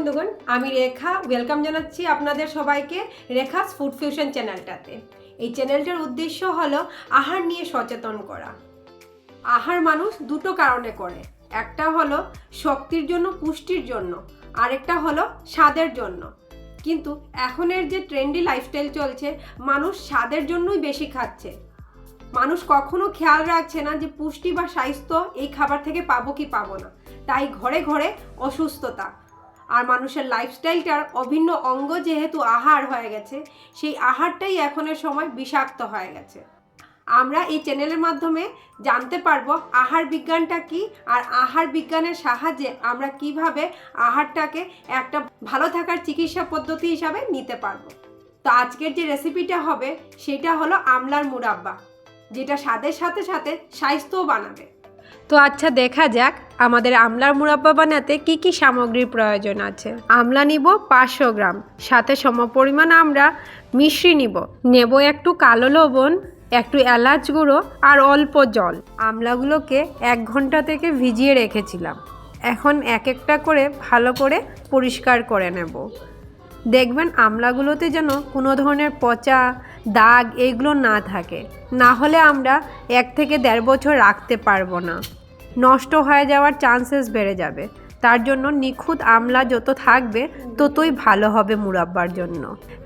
বন্ধুগণ, আমি রেখা ওয়েলকাম জানাচ্ছি আপনাদের সবাইকে রেখাস ফুড ফিউশন চ্যানেলটাতে। এই চ্যানেলটার উদ্দেশ্য হলো আহার নিয়ে সচেতন করা। আহার মানুষ দুটো কারণে করে, একটা হলো শক্তির জন্য, পুষ্টির জন্য, আরেকটা হলো স্বাদের জন্য। কিন্তু এখনের যে ট্রেন্ডি লাইফস্টাইল চলছে, মানুষ স্বাদের জন্যই বেশি খাচ্ছে। মানুষ কখনো খেয়াল রাখছে না যে পুষ্টি বা স্বাস্থ্য এই খাবার থেকে পাবো কি পাবো না। তাই ঘরে ঘরে অসুস্থতা। আর মানুষের লাইফস্টাইলটার অভিন্ন অঙ্গ যেহেতু আহার হয়ে গেছে, সেই আহারটাই এখনের সময় বিষাক্ত হয়ে গেছে। আমরা এই চ্যানেলের মাধ্যমে জানতে পারবো আহার বিজ্ঞানটা কি, আর আহার বিজ্ঞানের সাহায্যে আমরা কিভাবে আহারটাকে একটা ভালো থাকার চিকিৎসা পদ্ধতি হিসাবে নিতে পারবো। তো আজকের যে রেসিপিটা হবে সেটা হলো আমলার মুরাব্বা, যেটা স্বাদের সাথে সাথে স্বাস্থ্যও বানাবে। তো আচ্ছা, দেখা যাক আমাদের আমলার মুরাব্বা বানাতে কি কি সামগ্রীর প্রয়োজন আছে। আমলা নিব 500 গ্রাম, সাথে সমপরিমাণ আমরা মিশ্রি নেব একটু কালো লবণ, একটু এলাচ গুঁড়ো আর অল্প জল। আমলাগুলোকে 1 ঘন্টা থেকে ভিজিয়ে রেখেছিলাম। এখন এক একটা করে ভালো করে পরিষ্কার করে নেব। দেখবেন আমলাগুলোতে যেন কোনো ধরনের পচা দাগ এইগুলো না থাকে, না হলে আমরা 1 থেকে 1.5 বছর রাখতে পারবো না, নষ্ট হয়ে যাওয়ার চান্সেস বেড়ে যাবে। তার জন্য নিখুঁত আমলা যত থাকবে ততই ভালো হবে মুরাব্বার জন্য।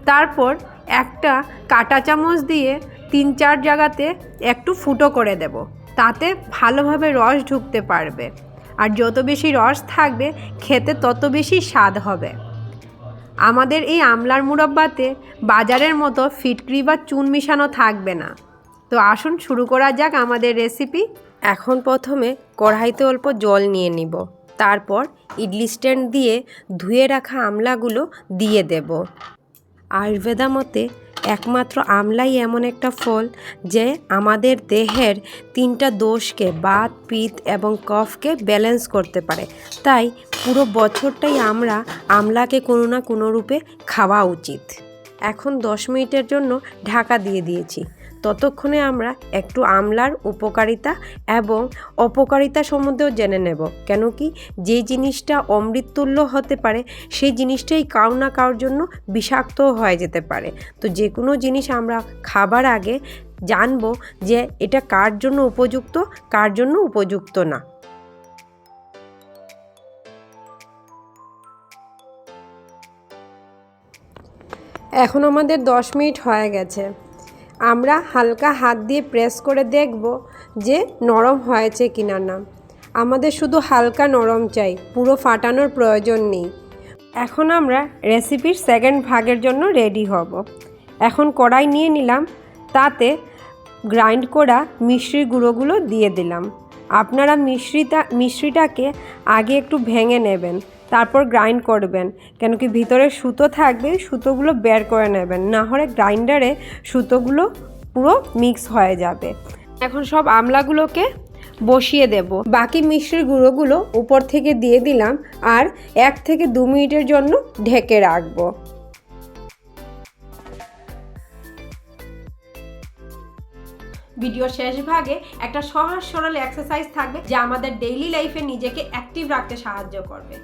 তারপর একটা কাঁটা চামচ দিয়ে 3-4 জায়গাতে একটু ফুটো করে দেব, তাতে ভালোভাবে রস ঢুকতে পারবে। আর যত বেশি রস থাকবে খেতে তত বেশি স্বাদ হবে। আমাদের এই আমলার মুরাব্বাতে বাজারের মতো ফিটকরি বা চুন মিশানো থাকবে না। তো আসুন শুরু করা যাক আমাদের রেসিপি। এখন প্রথমে কড়াইতে অল্প জল নিয়ে নিব, তারপর ইডলি স্ট্যান্ড দিয়ে ধুয়ে রাখা আমলাগুলো দিয়ে দেব। আয়ুর্বেদা মতে একমাত্র আমলাই এমন একটা ফল যে আমাদের দেহের 3টা দোষকে, বাত, পিত্ত এবং কফকে ব্যালেন্স করতে পারে। তাই পুরো বছরটাই আমরা আমলাকে কোনো না কোনো রূপে খাওয়া উচিত। এখন 10 মিনিটের জন্য ঢাকা দিয়ে দিয়েছি। ততক্ষণে আমরা একটু আমলার উপকারিতা এবং অপকারিতা সম্বন্ধেও জেনে নেব। কেন কি, যে জিনিসটা অমৃততুল্য হতে পারে সেই জিনিসটাই কারো না কারোর জন্য বিষাক্তও হয়ে যেতে পারে। তো যে কোনো জিনিস আমরা খাবার আগে জানবো যে এটা কার জন্য উপযুক্ত, কার জন্য উপযুক্ত না। এখন আমাদের 10 মিনিট হয়ে গেছে। আমরা হালকা হাত দিয়ে প্রেস করে দেখব যে নরম হয়েছে কিনা না। আমাদের শুধু হালকা নরম চাই, পুরো ফাটানোর প্রয়োজন নেই। এখন আমরা রেসিপির সেকেন্ড ভাগের জন্য রেডি হব। এখন কড়াই নিয়ে নিলাম, তাতে গ্রাইন্ড করা মিশ্রির গুঁড়োগুলো দিয়ে দিলাম। আপনারা মিশ্রিটাকে আগে একটু ভেঙে নেবেন, তারপর গ্রাইন্ড করবেন। কেন কি ভিতরে সুতো থাকবে, সুতোগুলো বের করে নেবেন, না হলে গ্রাইন্ডারে সুতোগুলো পুরো মিক্স হয়ে যাবে। এখন সব আমলাগুলোকে বসিয়ে দেব। বাকি মিশ্রির গুঁড়োগুলো উপর থেকে দিয়ে দিলাম আর 1 থেকে 2 মিনিটের জন্য ঢেকে রাখবো। ভিডিওর শেষ ভাগে একটা সহজ সরল এক্সারসাইজ থাকবে যা আমাদের ডেইলি লাইফে নিজেকে অ্যাক্টিভ রাখতে সাহায্য করবে।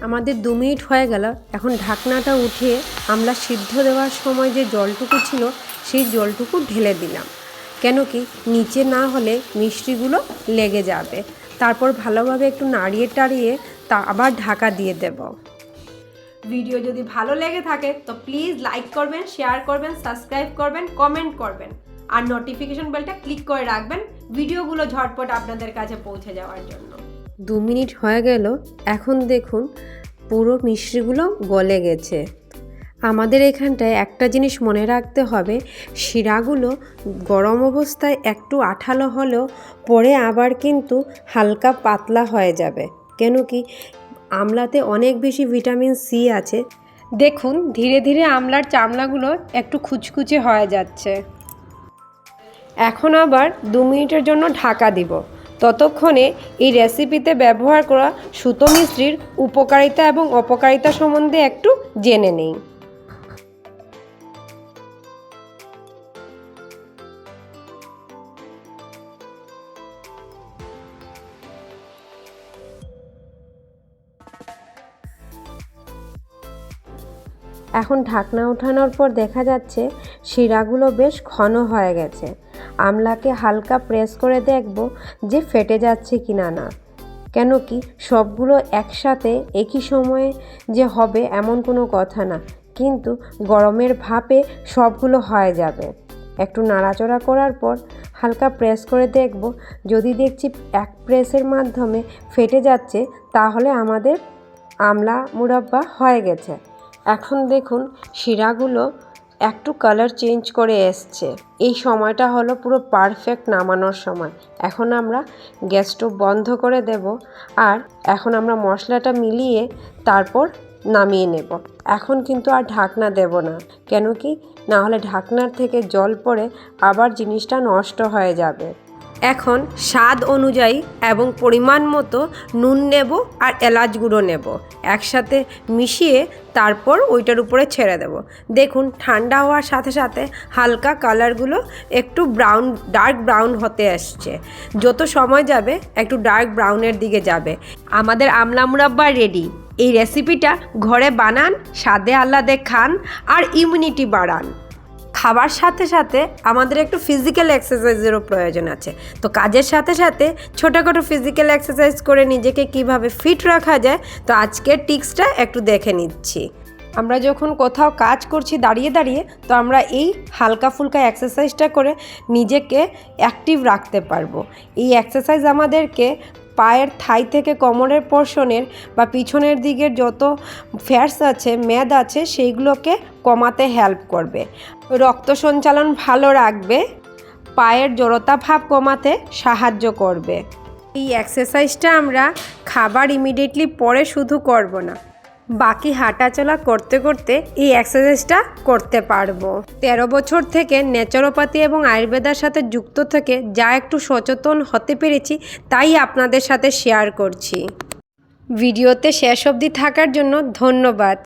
আমাদের 2 মিনিট হয়ে গেল। এখন ঢাকনাটা উঠিয়ে আমলা সিদ্ধ দেওয়ার সময় যে জলটুকু ছিল সেই জলটুকু ঢেলে দিলাম। কেন কি, নিচে না হলে মিষ্টিগুলো লেগে যাবে। তারপর ভালোভাবে একটু নাড়িয়ে টাড়িয়ে তা আবার ঢাকা দিয়ে দেব। ভিডিও যদি ভালো লেগে থাকে তো প্লিজ লাইক করবেন, শেয়ার করবেন, সাবস্ক্রাইব করবেন, কমেন্ট করবেন আর নোটিফিকেশন বেলটা ক্লিক করে রাখবেন ভিডিওগুলো ঝটপট আপনাদের কাছে পৌঁছে যাওয়ার জন্য। 2 মিনিট হয়ে গেল। এখন দেখুন পুরো মিষ্টিগুলো গলে গেছে। আমাদের এখানটায় একটা জিনিস মনে রাখতে হবে, শিরাগুলো গরম অবস্থায় একটু আঠালো হলেও পরে আবার কিন্তু হালকা পাতলা হয়ে যাবে। কেন কি, আমলাতে অনেক বেশি ভিটামিন সি আছে। দেখুন ধীরে ধীরে আমলার চামড়াগুলো একটু খুচখুচে হয়ে যাচ্ছে। এখন আবার 2 মিনিটের জন্য ঢাকা দিব। ততক্ষণে এই রেসিপিতে ব্যবহার করা সুতো মিশ্রির উপকারিতা এবং অপকারিতা সম্বন্ধে একটু জেনে নেই। এখন ঢাকনা ওঠানোর পর দেখা যাচ্ছে শিরাগুলো বেশ ঘন হয়ে গেছে। আমলাকে হালকা প্রেস করে দেখব যে ফেটে যাচ্ছে কি না। কেন কি সবগুলো একসাথে একই সময়ে যে হবে এমন কোনো কথা না, কিন্তু গরমের ভাপে সবগুলো হয়ে যাবে। একটু নাড়াচড়া করার পর হালকা প্রেস করে দেখব, যদি দেখছি এক প্রেসের মাধ্যমে ফেটে যাচ্ছে তাহলে আমাদের আমলা মুরাব্বা হয়ে গেছে। এখন দেখুন শিরাগুলো একটু কালার চেঞ্জ করে এসছে। এই সময়টা হলো পুরো পারফেক্ট নামানোর সময়। এখন আমরা গ্যাস স্টোভ বন্ধ করে দেব, আর এখন আমরা মশলাটা মিলিয়ে তারপর নামিয়ে নেব। এখন কিন্তু আর ঢাকনা দেব না, কেন কি না হলে ঢাকনার থেকে জল পড়ে আবার জিনিসটা নষ্ট হয়ে যাবে। এখন স্বাদ অনুযায়ী এবং পরিমাণ মতো নুন নেব আর এলাচ গুঁড়ো নেব, একসাথে মিশিয়ে তারপর ওইটার উপরে ছেড়ে দেব। দেখুন ঠান্ডা হওয়ার সাথে সাথে হালকা কালারগুলো একটু ডার্ক ব্রাউন হতে আসছে। যত সময় যাবে একটু ডার্ক ব্রাউনের দিকে যাবে। আমাদের আমলা মুরাব্বা রেডি। এই রেসিপিটা ঘরে বানান, স্বাদে আহ্লাদে খান আর ইমিউনিটি বাড়ান। খাবার সাথে সাথে আমাদের একটু ফিজিক্যাল এক্সারসাইজেরও প্রয়োজন আছে। তো কাজের সাথে সাথে ছোটোখাটো ফিজিক্যাল এক্সারসাইজ করে নিজেকে কিভাবে ফিট রাখা যায়, তো আজকের টিপসটা একটু দেখে নিচ্ছি। আমরা যখন কোথাও কাজ করছি দাঁড়িয়ে দাঁড়িয়ে, তো আমরা এই হালকা ফুলকা এক্সারসাইজটা করে নিজেকে অ্যাক্টিভ রাখতে পারবো। এই এক্সারসাইজ আমাদেরকে পায়ের থাই থেকে কোমরের পোর্শনের বা পিছনের দিকের যত ফ্যাটস আছে, মেদ আছে, সেইগুলোকে কমাতে হেল্প করবে। রক্ত সঞ্চালন ভালো রাখবে, পায়ের জড়তা ভাব কমাতে সাহায্য করবে। এই এক্সারসাইজটা আমরা খাবার ইমিডিয়েটলি পরে শুধু করব না, বাকি হাঁটাচলা করতে করতে এই এক্সারসাইজটা করতে পারবো। 13 বছর থেকে ন্যাচারোপ্যাথি এবং আয়ুর্বেদার সাথে যুক্ত থেকে যা একটু সচেতন হতে পেরেছি তাই আপনাদের সাথে শেয়ার করছি। ভিডিওতে শেষ অবধি থাকার জন্য ধন্যবাদ।